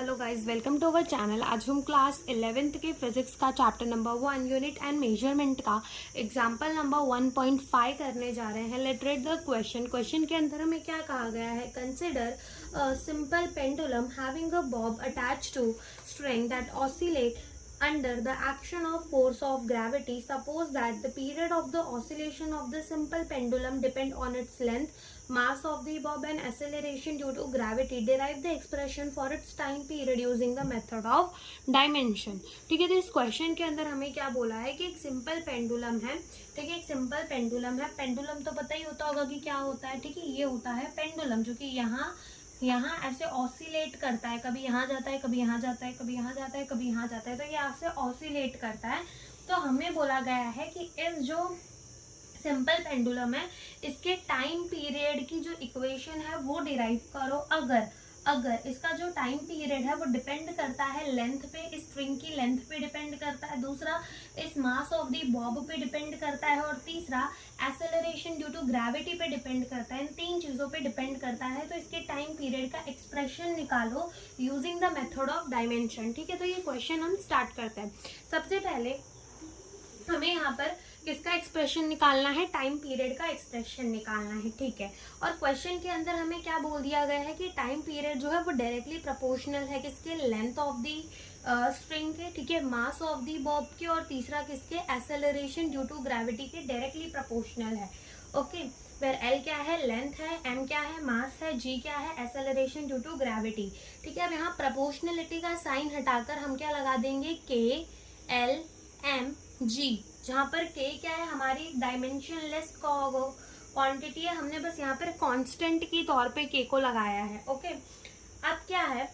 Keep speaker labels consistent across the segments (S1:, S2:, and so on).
S1: Hello guys, welcome to our channel. आज हम class 11th के फिजिक्स का chapter number 1 unit and measurement का एग्जांपल नंबर 1.5 करने जा रहे हैं। लेट रीड द क्वेश्चन के अंदर हमें क्या कहा गया है। Consider a simple pendulum having a bob attached to string that oscillate under the action of force of gravity. Suppose that the period of the oscillation of the simple pendulum depend on its length, mass of the bob and acceleration due to gravity. Derive the expression for its time period using the method of dimension. ठीक है, तो इस question के अंदर हमें क्या बोला है कि एक सिंपल पेंडुलम है। ठीक है, एक सिंपल पेंडुलम है। पेंडुलम तो पता ही होता होगा कि क्या होता है। ठीक है, ये होता है पेंडुलम, जो कि यहाँ ऐसे ऑसिलेट करता है, कभी यहाँ जाता है, कभी यहाँ जाता है, कभी यहाँ जाता है, कभी यहाँ जाता है, तो ये ऐसे ऑसिलेट करता है। तो हमें बोला गया है कि इस जो सिंपल पेंडुलम है इसके टाइम पीरियड की जो इक्वेशन है वो डिराइव करो। अगर इसका जो टाइम पीरियड है वो डिपेंड करता है लेंथ पे, इस स्ट्रिंग की लेंथ पे डिपेंड करता है, दूसरा इस मास ऑफ द बॉब पे डिपेंड करता है, और तीसरा एक्सेलरेशन ड्यू टू ग्रेविटी पे डिपेंड करता है। इन तीन चीजों पे डिपेंड करता है। तो इसके टाइम पीरियड का एक्सप्रेशन निकालो using the method of dimension. ठीक है, तो ये क्वेश्चन हम स्टार्ट करते हैं। सबसे पहले हमें यहाँ पर किसका एक्सप्रेशन निकालना है, टाइम पीरियड का एक्सप्रेशन निकालना है। ठीक है, और क्वेश्चन के अंदर हमें क्या बोल दिया गया है कि टाइम पीरियड जो है वो डायरेक्टली प्रोपोर्शनल है किसके, लेंथ ऑफ दी स्ट्रिंग के, ठीक है, मास ऑफ दी बॉब के, और तीसरा किसके, एक्सेलरेशन ड्यू टू ग्रेविटी के डायरेक्टली प्रोपोर्शनल है। ओके, वेर एल क्या है, लेंथ है, एम क्या है, मास है, जी क्या है, एक्सेलरेशन ड्यू टू ग्रेविटी। ठीक है, अब यहाँ प्रोपोर्शनलिटी का साइन हटाकर हम क्या लगा देंगे, के एल एम जी, जहाँ पर के क्या है, हमारी डायमेंशनलेस क्वांटिटी है, हमने बस यहाँ पर कांस्टेंट की तौर पे के को लगाया है। ओके, अब क्या है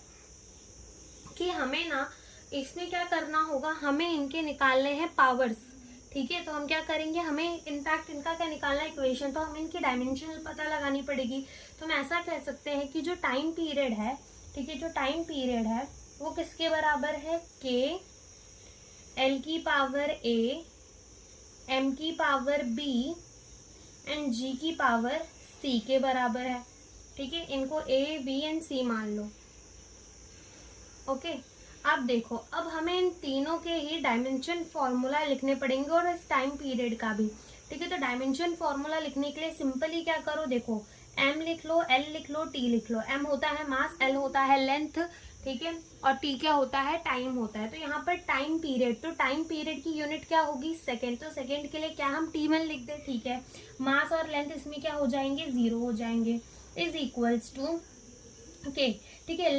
S1: कि हमें ना इसमें क्या करना होगा, हमें इनके निकालने हैं पावर्स। ठीक है, तो हम क्या करेंगे, हमें इनफैक्ट इनका क्या निकालना है, इक्वेशन, तो हमें इनकी डायमेंशन पता लगानी पड़ेगी। तो हम ऐसा कह सकते हैं कि जो टाइम पीरियड है, ठीक है, जो टाइम पीरियड है वो किसके बराबर है, के एल की पावर ए, एम की पावर बी एंड जी की पावर सी के बराबर है। ठीक है, इनको ए बी एंड सी मान लो। ओके, अब देखो, अब हमें इन तीनों के ही डायमेंशन फॉर्मूला लिखने पड़ेंगे और इस टाइम पीरियड का भी। ठीक है, तो डायमेंशन फॉर्मूला लिखने के लिए सिंपली क्या करो, देखो एम लिख लो, एल लिख लो, टी लिख लो। एम होता है मास, एल होता है लेंथ, ठीक है, और टी क्या होता है, टाइम होता है। तो यहाँ पर टाइम पीरियड, तो टाइम पीरियड की यूनिट क्या होगी, सेकेंड। तो सेकेंड के लिए क्या हम T1 लिख दे। ठीक है, मास और लेंथ इसमें क्या हो जाएंगे, 0 हो जाएंगे, इज इक्वल्स टू, ओके, ठीक है,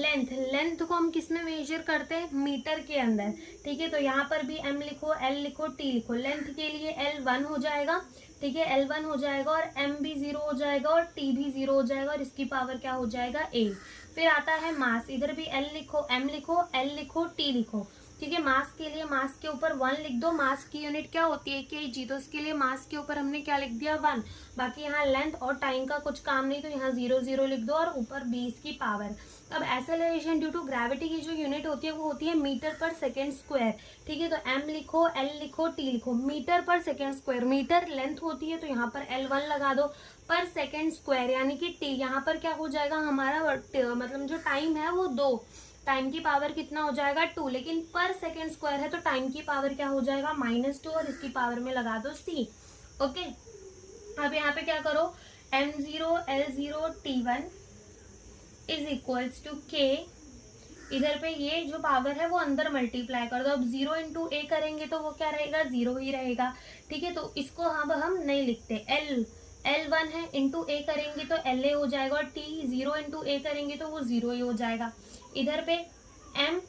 S1: लेंथ को हम किस में मेजर करते हैं, मीटर के अंदर। ठीक है, तो यहाँ पर भी एम लिखो, एल लिखो, टी लिखो। लेंथ के लिए L1 हो जाएगा, ठीक है, L1 हो जाएगा, और एम भी 0 हो जाएगा, और टी भी 0 हो जाएगा, और इसकी पावर क्या हो जाएगा, ए। फिर आता है मास, इधर भी एल लिखो, एम लिखो, एल लिखो, टी लिखो। ठीक है, मास के लिए मास के ऊपर 1 लिख दो। मास की यूनिट क्या होती है, केजी, तो उसके लिए मास के ऊपर हमने क्या लिख दिया, 1। बाकी यहाँ लेंथ और टाइम का कुछ काम नहीं, तो यहाँ 0 0 लिख दो, और ऊपर 20 की पावर। अब एक्सेलरेशन ड्यू टू ग्रेविटी की जो यूनिट होती है वो होती है मीटर पर सेकेंड स्क्वायर। ठीक है, तो एम लिखो, एल लिखो, टी लिखो। मीटर पर सेकेंड स्क्वायर, मीटर लेंथ होती है, तो यहाँ पर L1 लगा दो, पर सेकेंड स्क्वायर यानी कि टी। यहाँ पर क्या हो जाएगा हमारा, मतलब जो टाइम है वो 2, टाइम की पावर कितना हो जाएगा, 2, लेकिन पर सेकेंड स्क्वायर है तो टाइम की पावर क्या हो जाएगा, -2, और इसकी पावर में लगा दो सी। ओके, अब यहाँ पे क्या करो, M0 L0 T1 is equals to के, इधर पे ये जो पावर है वो अंदर मल्टीप्लाई कर दो। अब 0 इंटू ए करेंगे तो वो क्या रहेगा, 0 ही रहेगा। ठीक है, तो इसको हम नहीं लिखते, L1 है, इंटू ए करेंगे तो LA हो जाएगा, और T 0 इंटू ए करेंगे तो वो 0 ही हो जाएगा। इधर पे M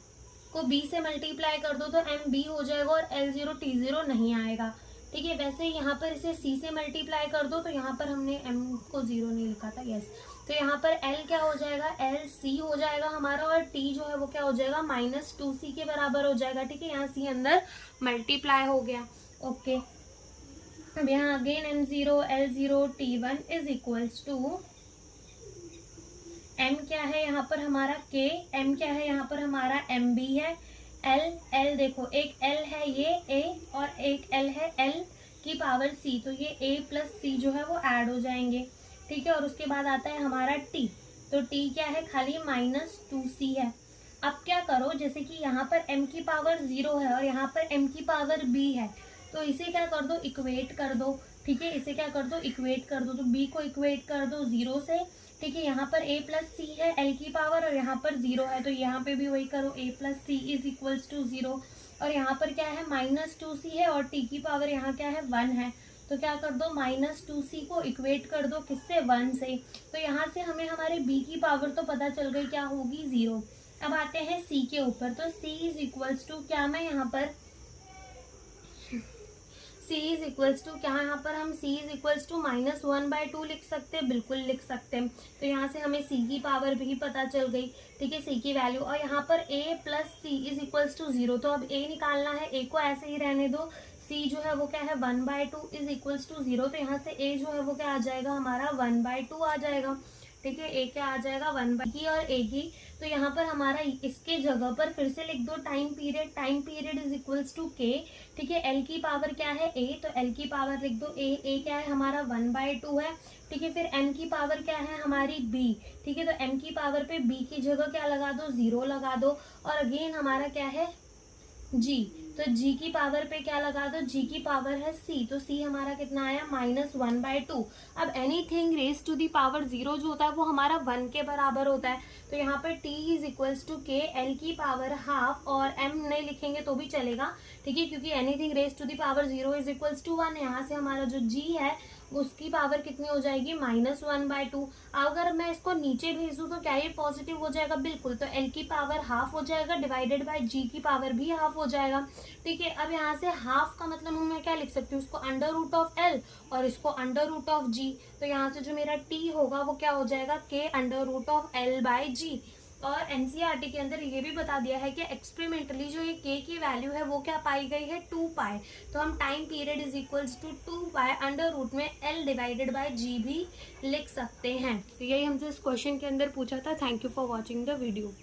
S1: को B से मल्टीप्लाई कर दो तो MB हो जाएगा, और L0 T0 नहीं आएगा। ठीक है, वैसे यहाँ पर इसे C से मल्टीप्लाई कर दो, तो यहाँ पर हमने M को 0 नहीं लिखा था, यस, तो यहाँ पर L क्या हो जाएगा, LC हो जाएगा हमारा, और T जो है वो क्या हो जाएगा, -2C के बराबर हो जाएगा। ठीक है, यहाँ C अंदर मल्टीप्लाई हो गया। ओके, अब यहाँ again M0 L0 T1 is equals to, M क्या है यहाँ पर हमारा K, M क्या है यहाँ पर हमारा MB है, L देखो, एक L है ये A, और एक L है L की पावर C, तो ये A प्लस C जो है वो ऐड हो जाएंगे। ठीक है, और उसके बाद आता है हमारा T, तो T क्या है, खाली -2C है। अब क्या करो, जैसे कि यहाँ पर m की पावर 0 है और यहाँ पर m की पावर b है, तो इसे क्या कर दो, इक्वेट कर दो। ठीक है, इसे क्या कर दो, इक्वेट कर दो। तो b को इक्वेट कर दो 0 से। ठीक है, यहाँ पर a प्लस सी है l की पावर और यहाँ पर 0 है, तो यहाँ पे भी वही करो, a plus C is equals to 0। और यहाँ पर क्या है, -2c है और t की पावर यहाँ क्या है, 1 है। तो क्या कर दो, -2c को इक्वेट कर दो किससे, 1 से। तो यहाँ से हमें हमारे b की पावर तो पता चल गई, क्या होगी, 0। अब आते हैं c के ऊपर। तो c इज इक्वल्स टू क्या, मैं यहाँ पर c इज इक्वल्स टू क्या, यहाँ पर हम c इज इक्वल्स टू -1/2 लिख सकते हैं, बिल्कुल लिख सकते हैं। तो यहाँ से हमें c की पावर भी पता चल गई। ठीक है, c की वैल्यू। और यहाँ पर a plus C is equals to 0, तो अब a निकालना है, a को ऐसे ही रहने दो। c जो है वो क्या है, 1/2 इज इक्वल्स टू 0, तो यहाँ से a जो है वो क्या आ जाएगा, हमारा 1/2 आ जाएगा। ठीक है, a क्या आ जाएगा, 1/2 और a की। तो यहाँ पर हमारा इसके जगह पर फिर से लिख दो time period. Time period is equals to k। ठीक है, l की पावर क्या है, a, तो l की पावर लिख दो a क्या है हमारा, 1/2 है। ठीक है, फिर m की पावर क्या है हमारी, b। ठीक है, तो m की पावर पे b की जगह क्या लगा दो, 0 लगा दो। और अगेन हमारा क्या है, g, तो g की पावर पे क्या लगा दो, g की पावर है c, तो c हमारा कितना आया, -1/2। अब anything raise to the power 0 जो होता है वो हमारा 1 के बराबर होता है। तो यहाँ पर t is equals to k, l की पावर हाफ, और m नहीं लिखेंगे तो भी चलेगा। ठीक है, क्योंकि anything raise to the power 0 is equals to 1। यहाँ से हमारा जो g है उसकी पावर कितनी हो जाएगी, -1/2। अगर मैं इसको नीचे भेज दूँ तो क्या ये पॉजिटिव हो जाएगा, बिल्कुल। तो l की पावर हाफ हो जाएगा डिवाइडेड बाय g की पावर भी हाफ हो जाएगा। ठीक है, अब यहाँ से हाफ का मतलब मैं क्या लिख सकती हूँ, उसको √l और इसको √g। तो यहाँ से जो मेरा t होगा वो क्या हो जाएगा, k√l/g। और एनसीईआरटी के अंदर ये भी बता दिया है कि एक्सपेरिमेंटली जो ये k की वैल्यू है वो क्या पाई गई है, 2π। तो हम time period is equals to 2π √ में l डिवाइडेड बाय g भी लिख सकते हैं। तो यही हमसे इस क्वेश्चन के अंदर पूछा था। Thank you for watching the video.